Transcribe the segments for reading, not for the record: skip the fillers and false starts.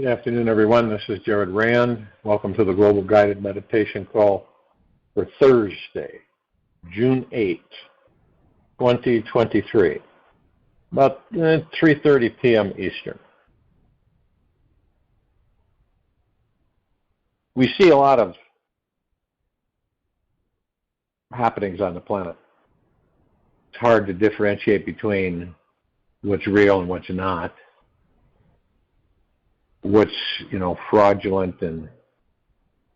Good afternoon, everyone. This is Jared Rand. Welcome to the Global Guided Meditation Call for Thursday, June 8th, 2023, about 3:30 p.m. Eastern. We see a lot of happenings on the planet. It's hard to differentiate between what's real and what's not. What's, fraudulent and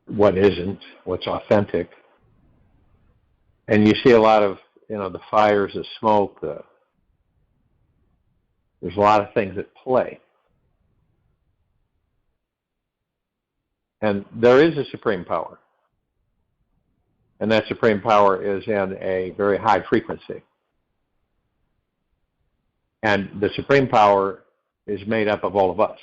what isn't, what's authentic. And you see a lot of, the fires, the smoke, there's a lot of things at play. And there is a supreme power. And that supreme power is in a very high frequency. And the supreme power is made up of all of us.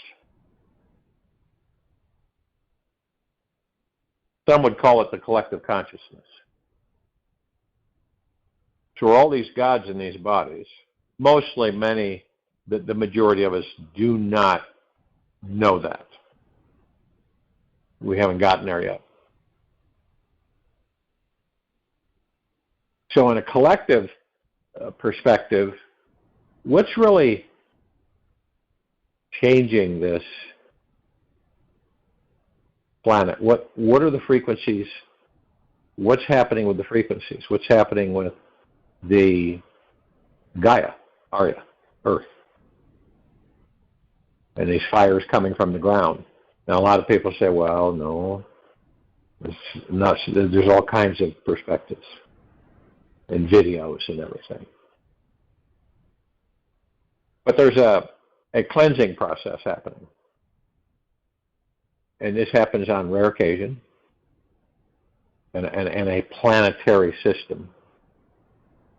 Some would call it the collective consciousness. So we're all these gods in these bodies. Mostly the majority of us do not know that. We haven't gotten there yet. So in a collective perspective, what's really changing this planet? What are the frequencies? What's happening with the frequencies? What's happening with the Gaia, Arya, Earth, and these fires coming from the ground? Now, a lot of people say, well, no, it's not. There's all kinds of perspectives and videos and everything. But there's a cleansing process happening. And this happens on rare occasion and a planetary system.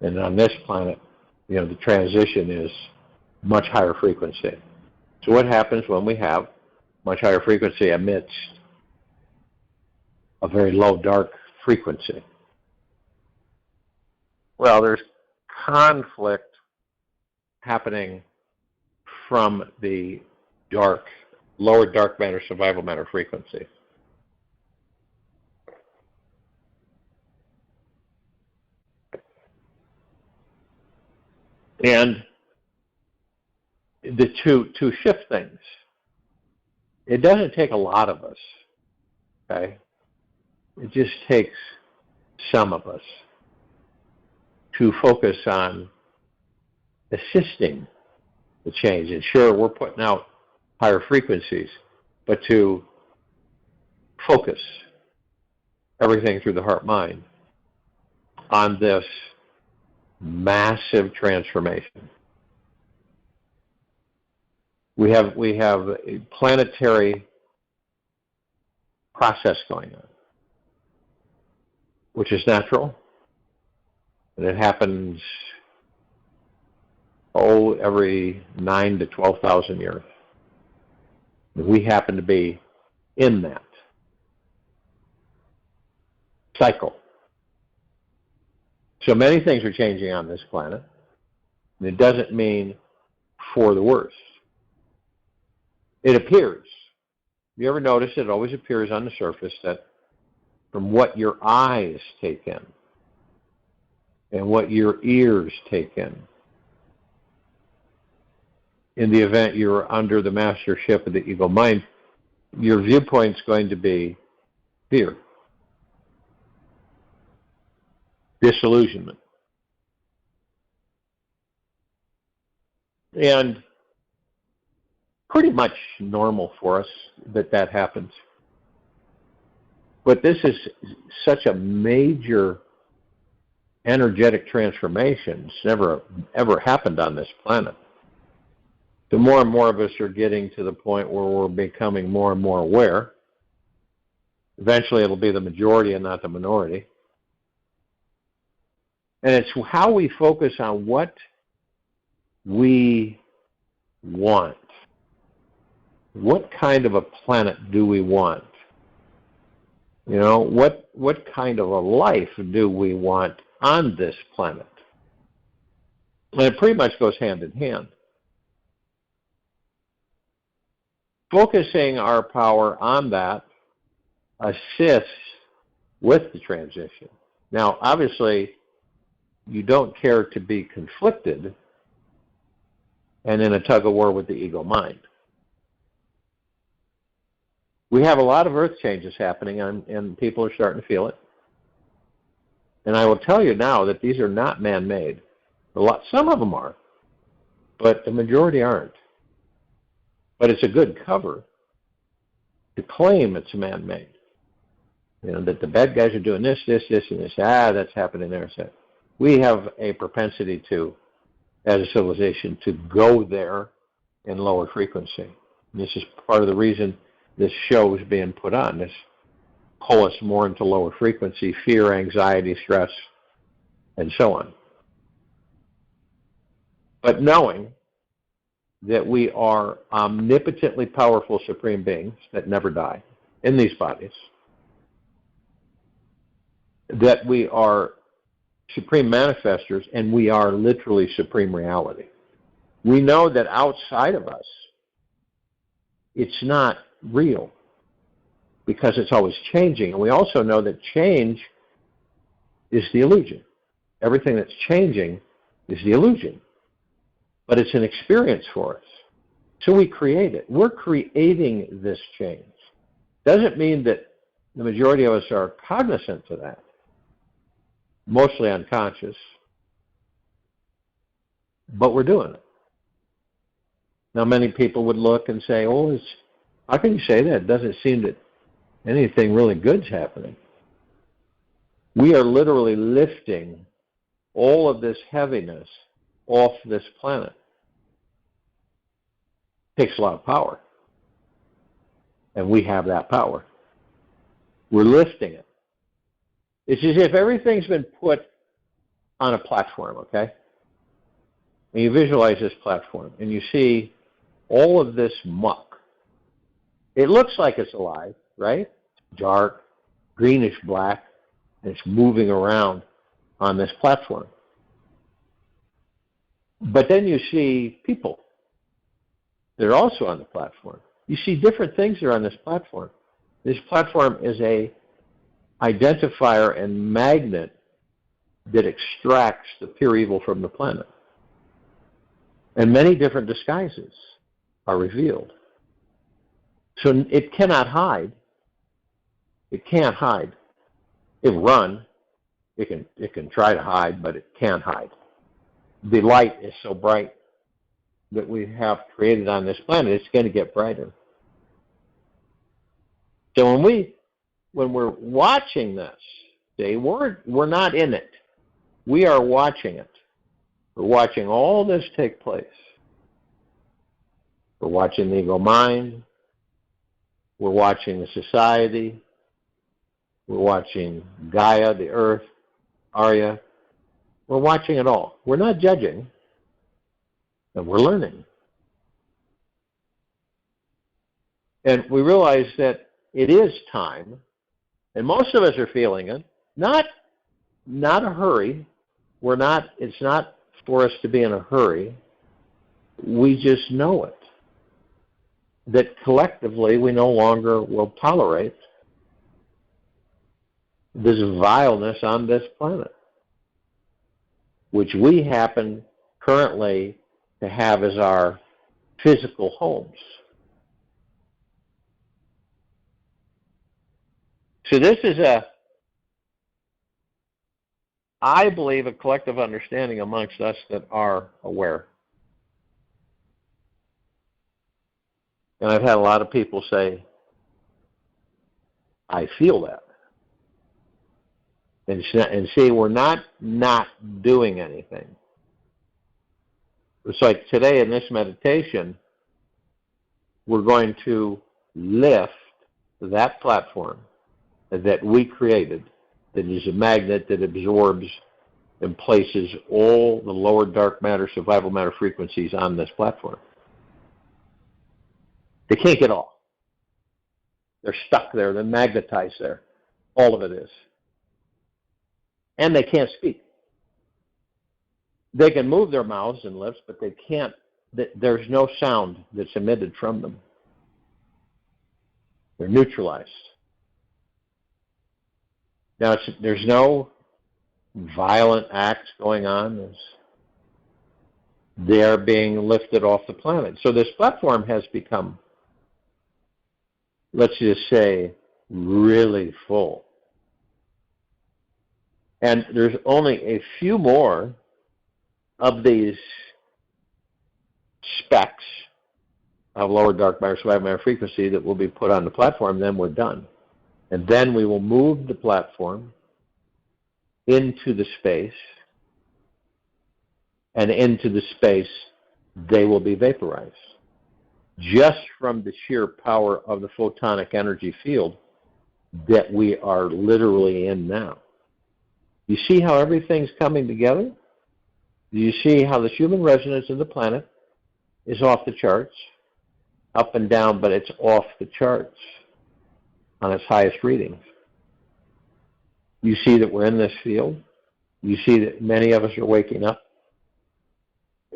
And on this planet, the transition is much higher frequency. So what happens when we have much higher frequency amidst a very low dark frequency? Well, there's conflict happening from the lower dark matter, survival matter frequency. And to shift things, it doesn't take a lot of us, okay? It just takes some of us to focus on assisting the change. And sure, we're putting out higher frequencies, but to focus everything through the heart-mind on this massive transformation. We have a planetary process going on, which is natural, and it happens every 9,000 to 12,000 years. We happen to be in that cycle. So many things are changing on this planet, and it doesn't mean for the worse. It appears. You ever notice it always appears on the surface that from what your eyes take in and what your ears take in the event you're under the mastership of the ego mind, your viewpoint's going to be fear, disillusionment. And pretty much normal for us that happens. But this is such a major energetic transformation. It's never, ever happened on this planet. The more and more of us are getting to the point where we're becoming more and more aware. Eventually it'll be the majority and not the minority. And it's how we focus on what we want. What kind of a planet do we want? What kind of a life do we want on this planet? And it pretty much goes hand in hand. focusing our power on that assists with the transition. Now, obviously, you don't care to be conflicted and in a tug-of-war with the ego mind. We have a lot of earth changes happening, and people are starting to feel it. And I will tell you now that these are not man-made. Some of them are, but the majority aren't. But it's a good cover to claim it's man-made. You know, that the bad guys are doing this, and this. That's happening there. So we have a propensity to, as a civilization, to go there in lower frequency. And this is part of the reason this show is being put on. This pull us more into lower frequency, fear, anxiety, stress, and so on. But knowing that we are omnipotently powerful supreme beings that never die in these bodies, that we are supreme manifestors, and we are literally supreme reality. We know that outside of us, it's not real because it's always changing. And we also know that change is the illusion. Everything that's changing is the illusion. But it's an experience for us. So we create it. We're creating this change. Doesn't mean that the majority of us are cognizant of that. Mostly unconscious. But we're doing it. Now, many people would look and say, oh, how can you say that? It doesn't seem that anything really good's happening. We are literally lifting all of this heaviness off this planet. It takes a lot of power. And we have that power. We're lifting it. It's as if everything's been put on a platform, okay? And you visualize this platform, and you see all of this muck. It looks like it's alive, right? Dark, greenish black, and it's moving around on this platform. But then you see people. They're also on the platform. You see different things that are on this platform. This platform is a identifier and magnet that extracts the pure evil from the planet. And many different disguises are revealed. So it cannot hide. It can't hide. It run. It can try to hide, but it can't hide. The light is so bright that we have created on this planet, it's going to get brighter. So when we're watching this, see, we're not in it. We are watching it. We're watching all this take place. We're watching the ego mind. We're watching the society. We're watching Gaia, the earth, Arya. We're watching it all. We're not judging, and we're learning. And we realize that it is time, and most of us are feeling it. Not a hurry. It's not for us to be in a hurry. We just know it. That collectively we no longer will tolerate this vileness on this planet, which we happen currently to have as our physical homes. So this is I believe, a collective understanding amongst us that are aware. And I've had a lot of people say, I feel that. And see, we're not doing anything. It's like today in this meditation, we're going to lift that platform that we created, that is a magnet that absorbs and places all the lower dark matter, survival matter frequencies on this platform. They can't get off. They're stuck there. They're magnetized there. All of it is. And they can't speak. They can move their mouths and lips, but they can't. There's no sound that's emitted from them. They're neutralized. Now, there's no violent acts going on. They're being lifted off the planet. So this platform has become, let's just say, really full. And there's only a few more of these specks of lower dark matter, swag matter frequency that will be put on the platform, then we're done. And then we will move the platform into the space, and into the space they will be vaporized. Just from the sheer power of the photonic energy field that we are literally in now. You see how everything's coming together? You see how the human resonance of the planet is off the charts, up and down, but it's off the charts on its highest readings. You see that we're in this field. You see that many of us are waking up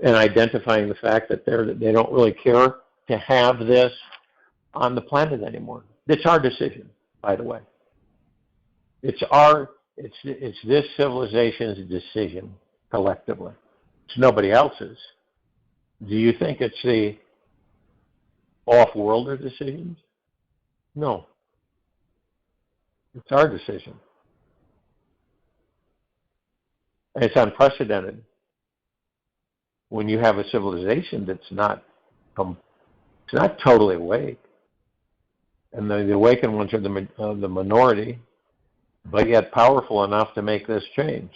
and identifying the fact that they don't really care to have this on the planet anymore. It's our decision, by the way. It's this civilization's decision collectively. It's nobody else's. Do you think it's the off-worlder decisions? No. It's our decision. And it's unprecedented when you have a civilization that's not totally awake. And the awakened ones are the minority, but yet powerful enough to make this change.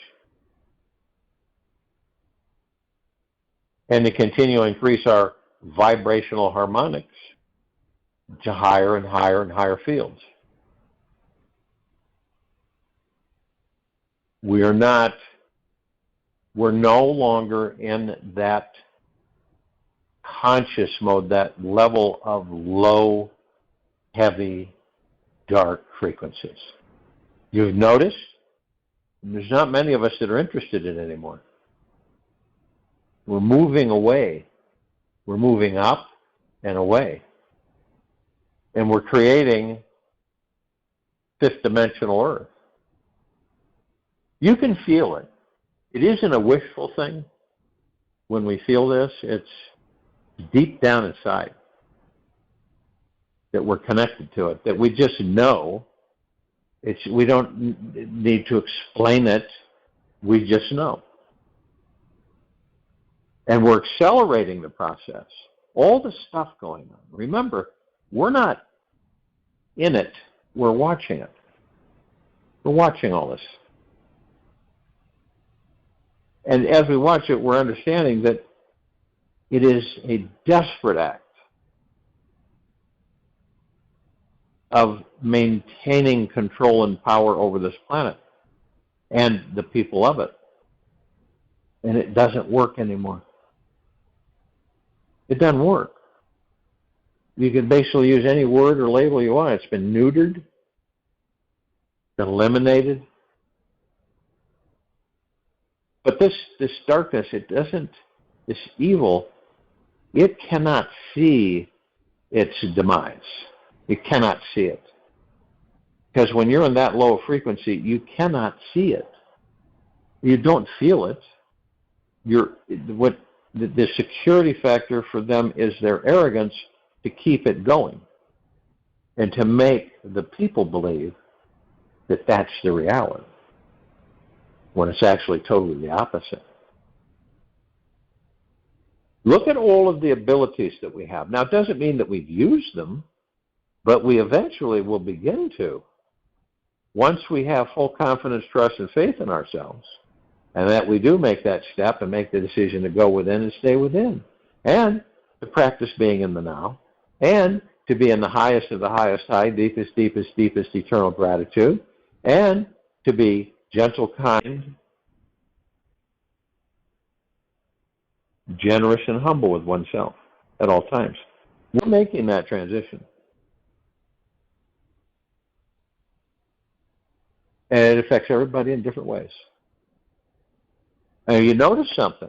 And to continue to increase our vibrational harmonics to higher and higher and higher fields. We're no longer in that conscious mode, that level of low, heavy, dark frequencies. You've noticed there's not many of us that are interested in it anymore. We're moving away. We're moving up and away. And we're creating fifth dimensional Earth. You can feel it. It isn't a wishful thing when we feel this. It's deep down inside that we're connected to it, that we just know. We don't need to explain it. We just know. And we're accelerating the process. All the stuff going on. Remember, we're not in it. We're watching it. We're watching all this. And as we watch it, we're understanding that it is a desperate act of maintaining control and power over this planet and the people of it. And it doesn't work anymore. It doesn't work. You can basically use any word or label you want. It's been neutered, been eliminated. But this darkness, this evil, it cannot see its demise. It cannot see it. Because when you're in that low frequency, you cannot see it. You don't feel it. The security factor for them is their arrogance to keep it going and to make the people believe that that's the reality, when it's actually totally the opposite. Look at all of the abilities that we have. Now, it doesn't mean that we've used them, but we eventually will begin to. Once we have full confidence, trust, and faith in ourselves, and that we do make that step and make the decision to go within and stay within, and to practice being in the now, and to be in the highest of the highest high, deepest, deepest, deepest eternal gratitude, and to be gentle, kind, generous, and humble with oneself at all times. We're making that transition. And it affects everybody in different ways. And you notice something.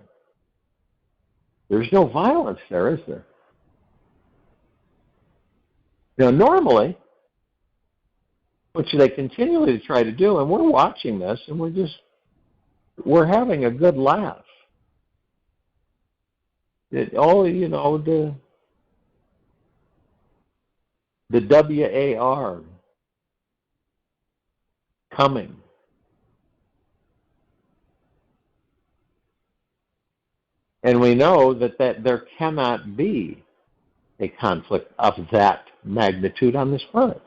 There's no violence there, is there? Now, normally, which they continually try to do, and we're watching this, and we're having a good laugh. The WAR coming. And we know that there cannot be a conflict of that magnitude on this planet.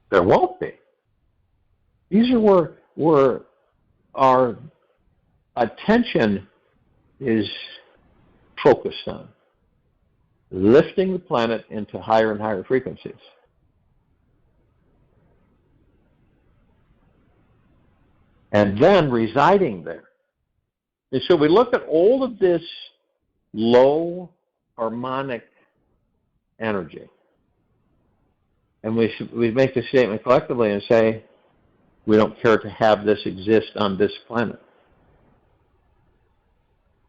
There won't be. These are where our attention is focused on. Lifting the planet into higher and higher frequencies. And then residing there. And so we look at all of this low harmonic energy. And we make the statement collectively and say, we don't care to have this exist on this planet.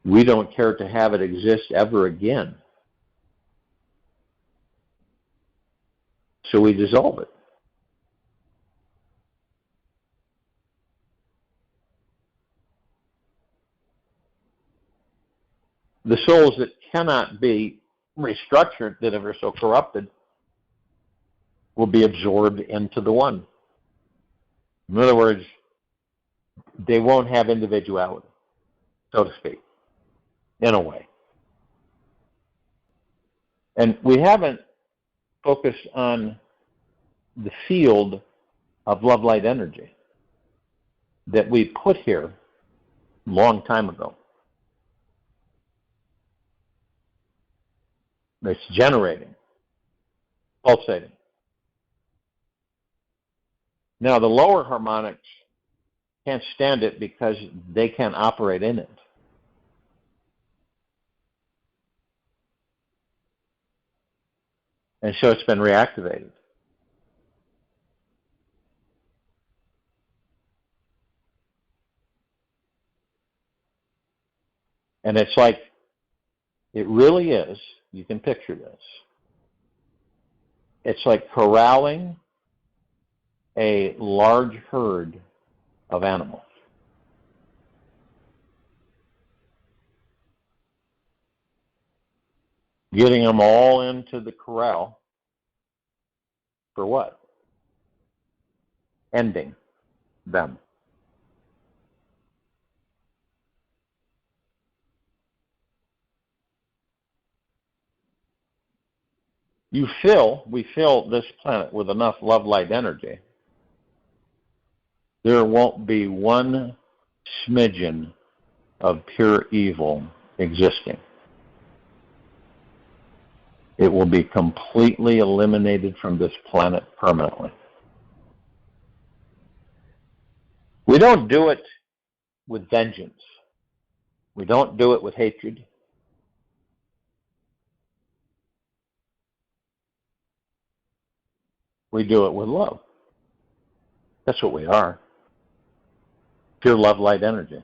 We don't care to have it exist ever again. So we dissolve it. The souls that cannot be restructured, that are so corrupted, will be absorbed into the one. In other words, they won't have individuality, so to speak, in a way. And we haven't focused on the field of love light energy that we put here a long time ago. It's generating, pulsating. Now, the lower harmonics can't stand it because they can't operate in it. And so it's been reactivated. And it's like, it really is, you can picture this. It's like corralling a large herd of animals. Getting them all into the corral for what? Ending them. We fill this planet with enough love light energy. There won't be one smidgen of pure evil existing. It will be completely eliminated from this planet permanently. We don't do it with vengeance. We don't do it with hatred. We do it with love. That's what we are. Pure love light energy.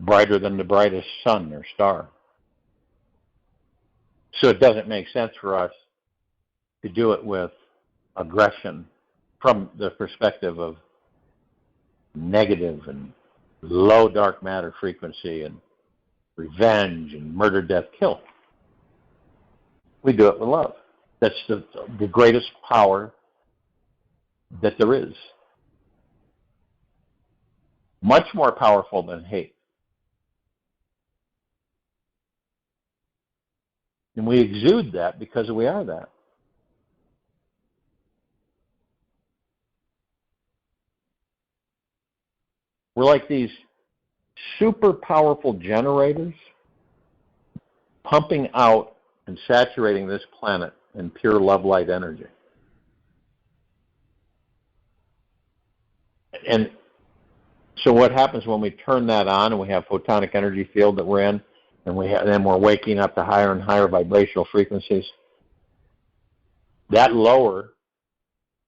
Brighter than the brightest sun or star. So it doesn't make sense for us to do it with aggression from the perspective of negative and low dark matter frequency and revenge and murder, death, kill. We do it with love. That's the greatest power that there is. Much more powerful than hate. And we exude that because we are that. We're like these super powerful generators pumping out and saturating this planet in pure love light energy. And so what happens when we turn that on and we have photonic energy field that we're in, and then we're waking up to higher and higher vibrational frequencies? That lower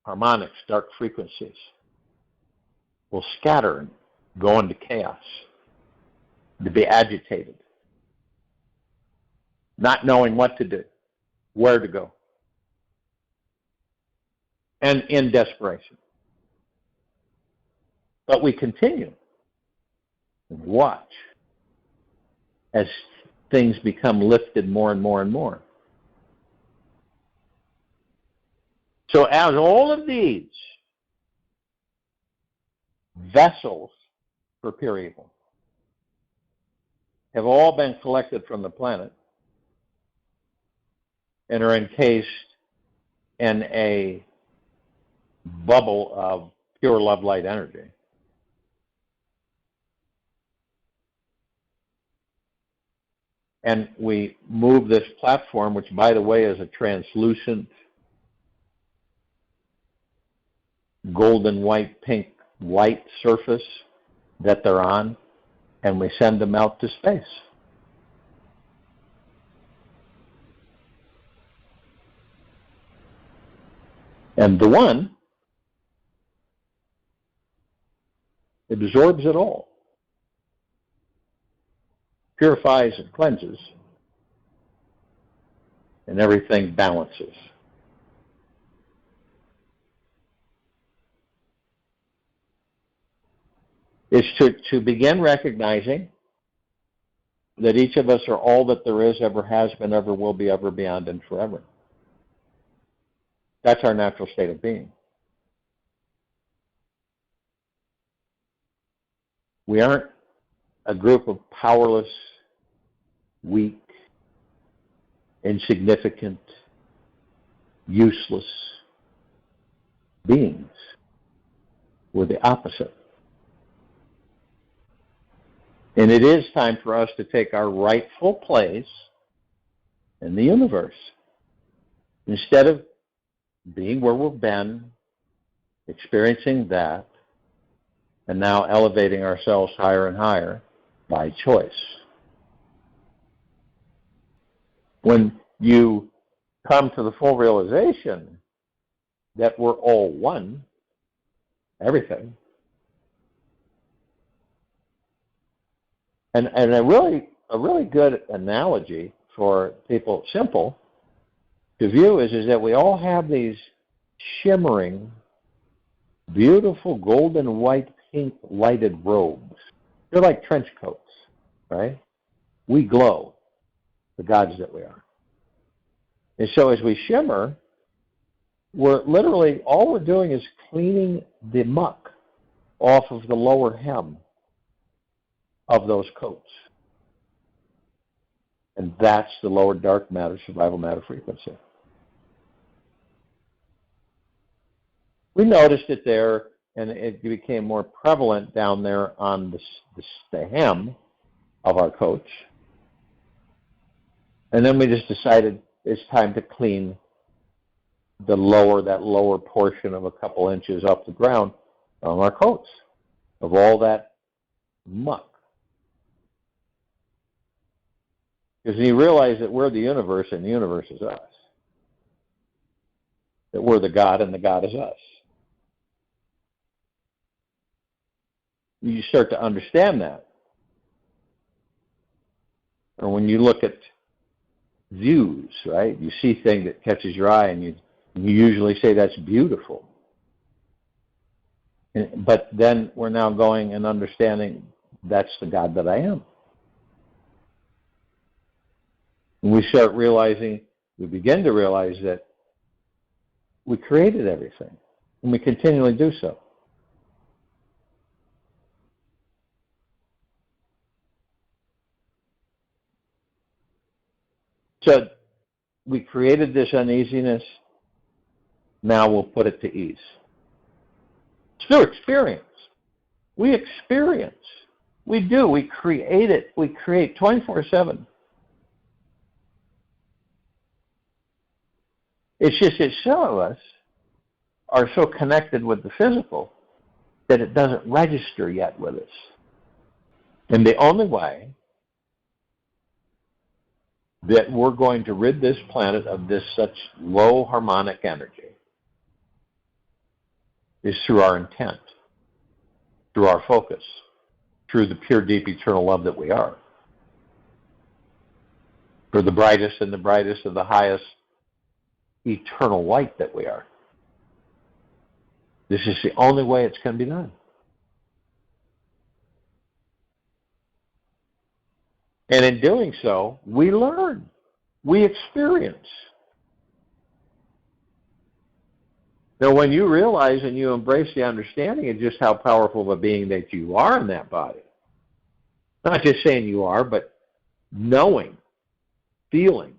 harmonics, dark frequencies, will scatter and go into chaos, to be agitated, not knowing what to do, where to go. and in desperation. But we continue and watch as things become lifted more and more and more. So as all of these vessels for pure evil have all been collected from the planet and are encased in a bubble of pure love light energy, and we move this platform, which, by the way, is a translucent golden white pink light surface that they're on, and we send them out to space. And the one absorbs it all, purifies and cleanses, and everything balances. It's to begin recognizing that each of us are all that there is, ever has been, ever will be, ever beyond, and forever. That's our natural state of being. We aren't a group of powerless, weak, insignificant, useless beings. We're the opposite. And it is time for us to take our rightful place in the universe. Instead of being where we've been, experiencing that, and now elevating ourselves higher and higher by choice. When you come to the full realization that we're all one, everything, and a really good analogy for people, simple to view, is that we all have these shimmering, beautiful golden white pink lighted robes. They're like trench coats, right? We glow, the gods that we are. And so as we shimmer, we're literally, all we're doing is cleaning the muck off of the lower hem of those coats. And that's the lower dark matter, survival matter frequency. We noticed it there, and it became more prevalent down there on the hem of our coats. And then we just decided it's time to clean that lower portion of a couple inches off the ground on our coats of all that muck. Because you realize that we're the universe and the universe is us. That we're the God and the God is us. You start to understand that. Or when you look at views, right? You see things that catches your eye, and you usually say that's beautiful. But then we're now going and understanding that's the God that I am. And we begin to realize that we created everything, and we continually do so. So we created this uneasiness, now we'll put it to ease. It's through experience. We experience. We do. We create it. We create 24/7. It's just that some of us are so connected with the physical that it doesn't register yet with us. And the only way that we're going to rid this planet of this such low harmonic energy is through our intent, through our focus, through the pure, deep, eternal love that we are. For the brightest and the brightest of the highest eternal light that we are. This is the only way it's going to be done. And in doing so, we learn. We experience. Now, when you realize and you embrace the understanding of just how powerful of a being that you are in that body, not just saying you are, but knowing, feeling,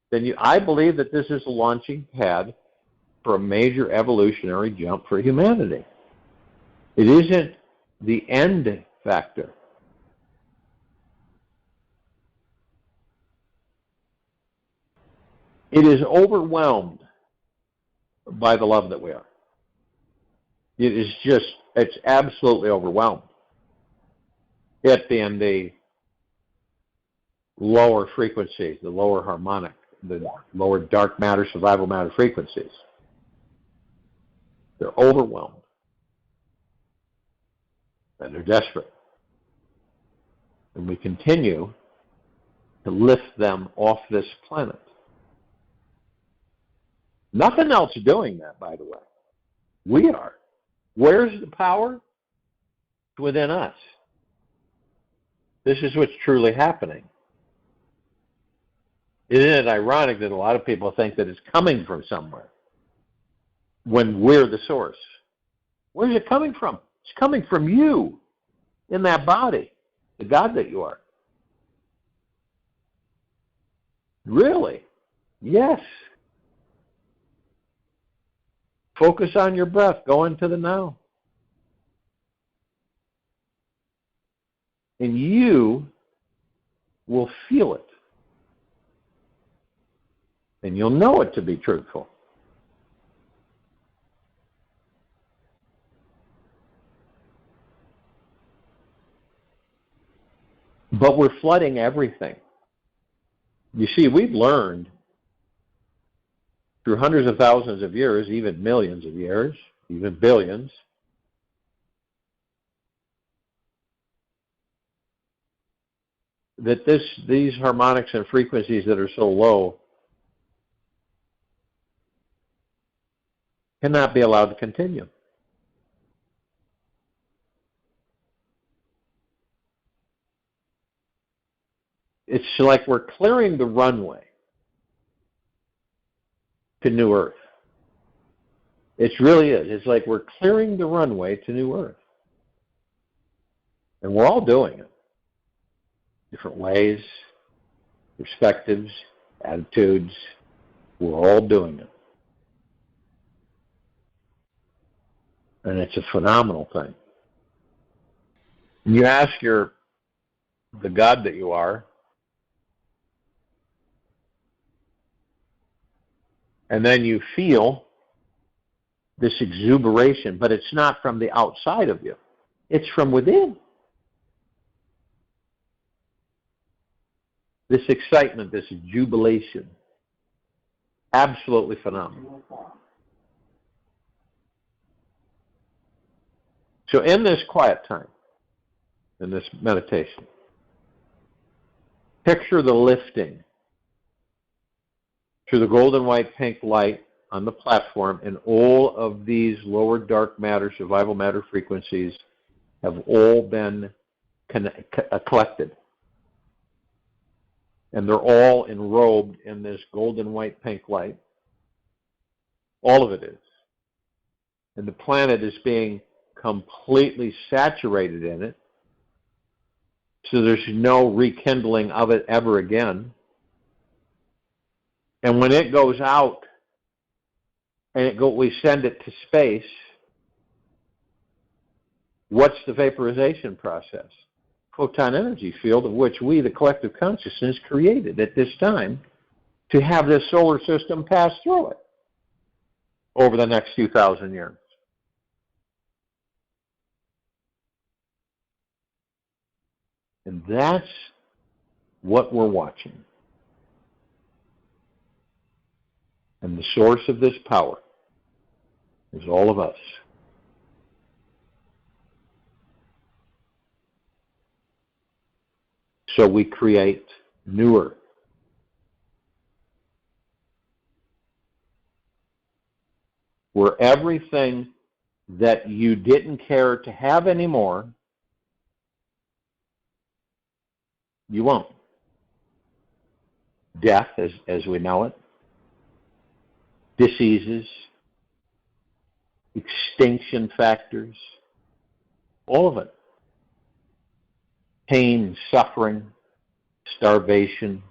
then I believe that this is a launching pad for a major evolutionary jump for humanity. It isn't the end factor. It is overwhelmed by the love that we are. It is just, it's absolutely overwhelmed. It being the lower frequencies, the lower harmonic, the lower dark matter, survival matter frequencies. They're overwhelmed. And they're desperate. And we continue to lift them off this planet. Nothing else is doing that, by the way. We are. Where's the power? It's within us. This is what's truly happening. Isn't it ironic that a lot of people think that it's coming from somewhere when we're the source? Where's it coming from? It's coming from you in that body, the God that you are. Really? Yes. Focus on your breath. Go into the now. And you will feel it. And you'll know it to be truthful. But we're flooding everything. You see, we've learned through hundreds of thousands of years, even millions of years, even billions, that these harmonics and frequencies that are so low cannot be allowed to continue. It's like we're clearing the runway to New Earth. It really is. It's like we're clearing the runway to New Earth. And we're all doing it. Different ways, perspectives, attitudes. We're all doing it. And it's a phenomenal thing. And you ask the God that you are, and then you feel this exuberation, but it's not from the outside of you. It's from within. This excitement, this jubilation, absolutely phenomenal. So in this quiet time, in this meditation, picture the lifting through the golden white pink light on the platform, and all of these lower dark matter, survival matter frequencies have all been collected. And they're all enrobed in this golden white pink light. All of it is. And the planet is being completely saturated in it. So there's no rekindling of it ever again. And when it goes out, and we send it to space, what's the vaporization process? Photon energy field of which we, the collective consciousness, created at this time to have this solar system pass through it over the next few thousand years. And that's what we're watching. And the source of this power is all of us. So we create New Earth. where everything that you didn't care to have anymore, you won't. Death, as we know it, diseases, extinction factors, all of it. Pain, suffering, starvation.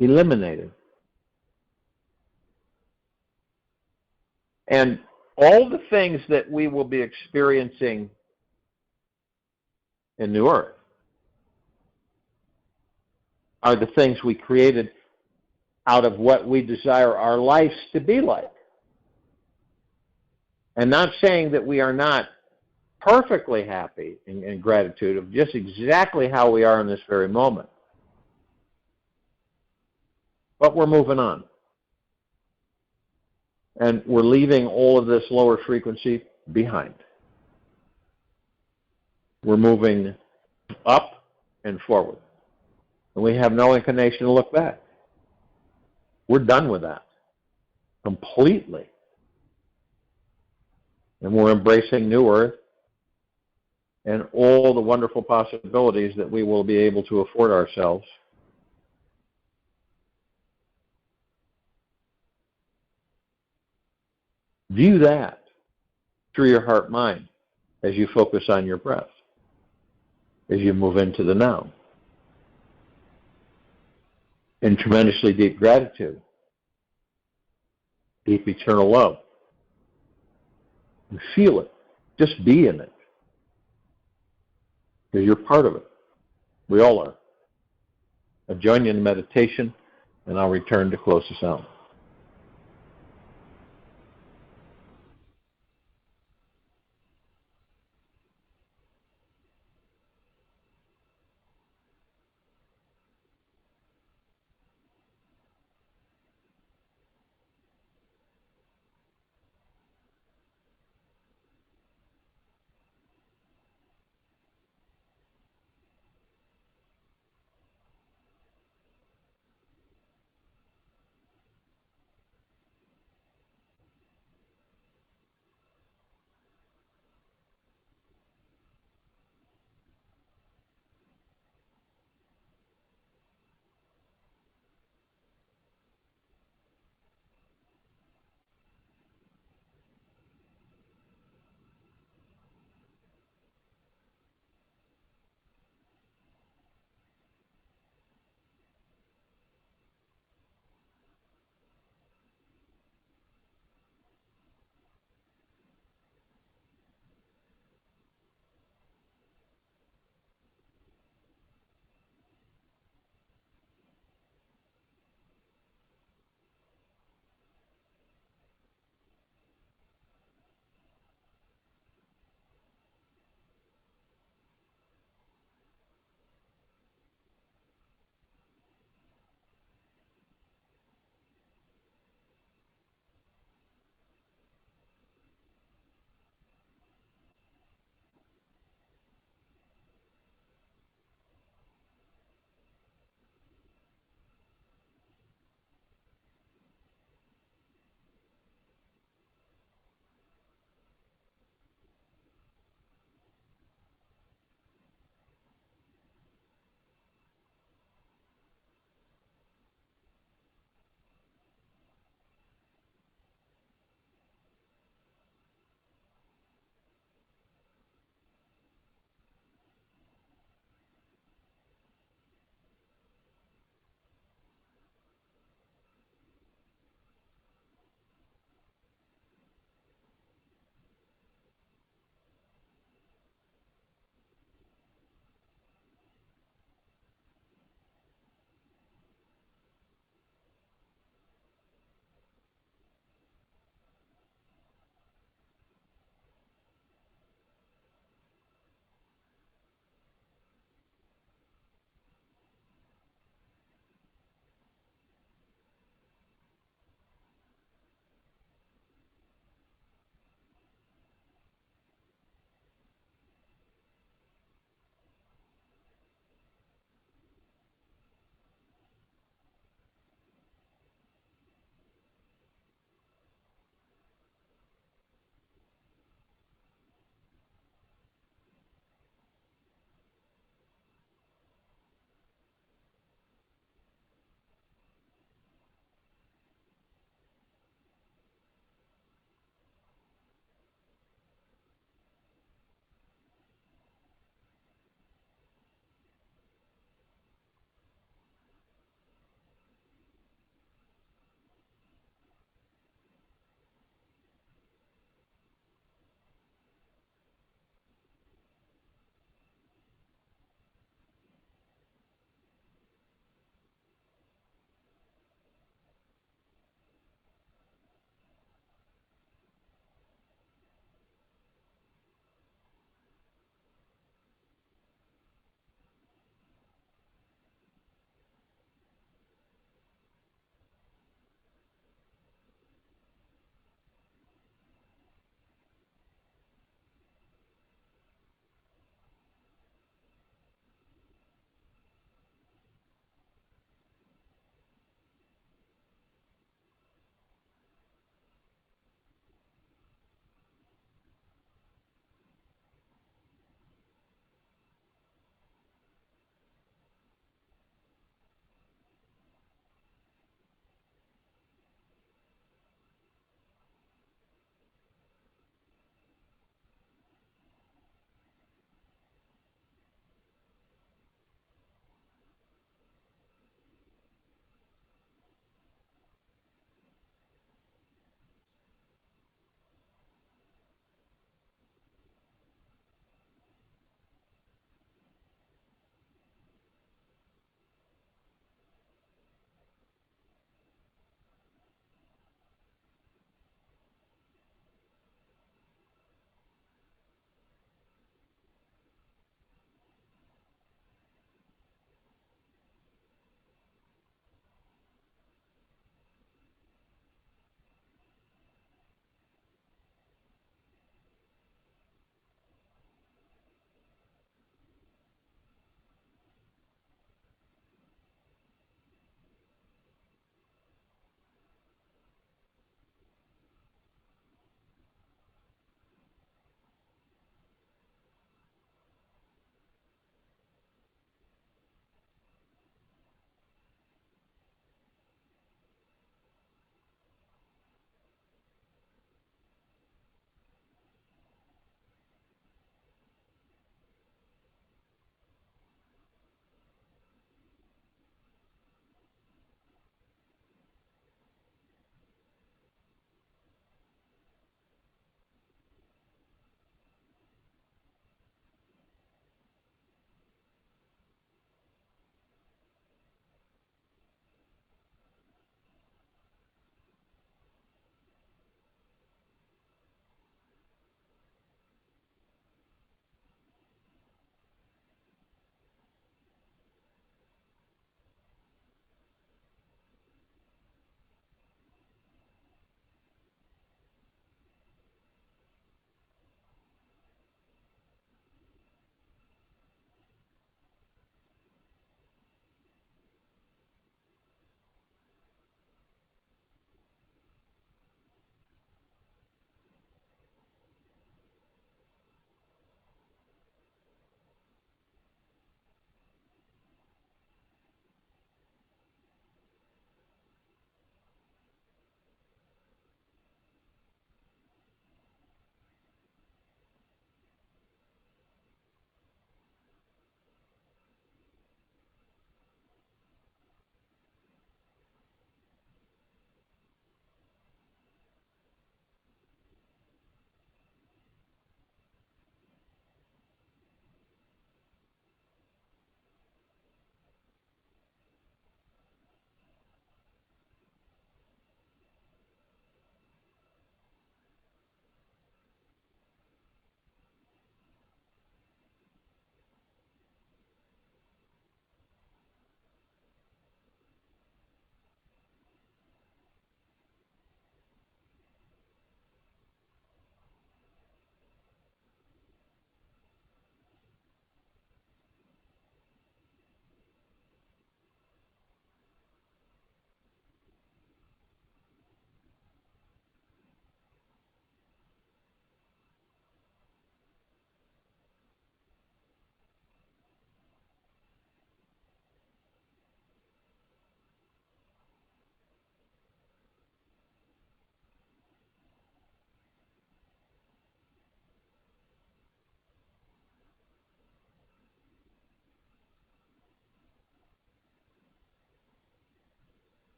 Eliminated. And all the things that we will be experiencing in New Earth are the things we created out of what we desire our lives to be like. And not saying that we are not perfectly happy in gratitude of just exactly how we are in this very moment. But we're moving on. And we're leaving all of this lower frequency behind. We're moving up and forward. And we have no inclination to look back. We're done with that. Completely. And we're embracing New Earth and all the wonderful possibilities that we will be able to afford ourselves. View that through your heart-mind as you focus on your breath, as you move into the now. In tremendously deep gratitude, deep eternal love. And feel it. Just be in it. Because you're part of it. We all are. I'll join you in meditation, and I'll return to close us out.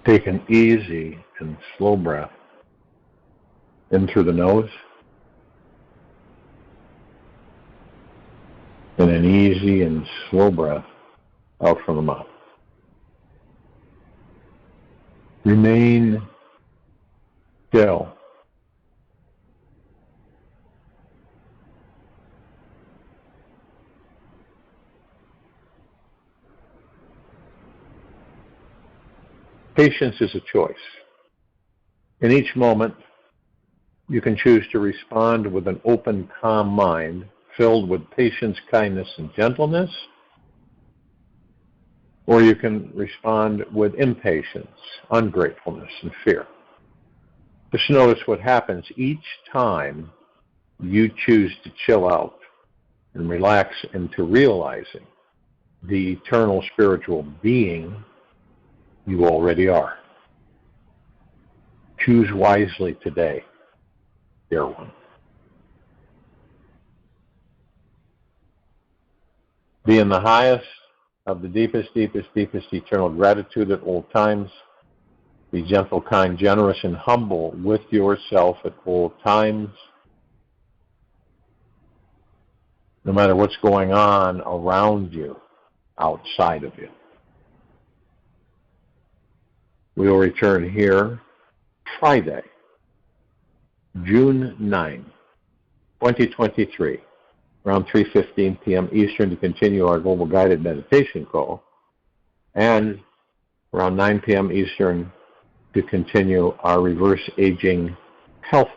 Take an easy and slow breath in through the nose, and an easy and slow breath out from the mouth. Remain still. Patience is a choice. In each moment, you can choose to respond with an open, calm mind filled with patience, kindness, and gentleness, or you can respond with impatience, ungratefulness, and fear. Just notice what happens each time you choose to chill out and relax into realizing the eternal spiritual being you already are. Choose wisely today, dear one. Be in the highest of the deepest, deepest, deepest eternal gratitude at all times. Be gentle, kind, generous, and humble with yourself at all times. No matter what's going on around you, outside of you. We will return here Friday, June 9, 2023, around 3:15 p.m. Eastern to continue our global guided meditation call, and around 9 p.m. Eastern to continue our reverse aging health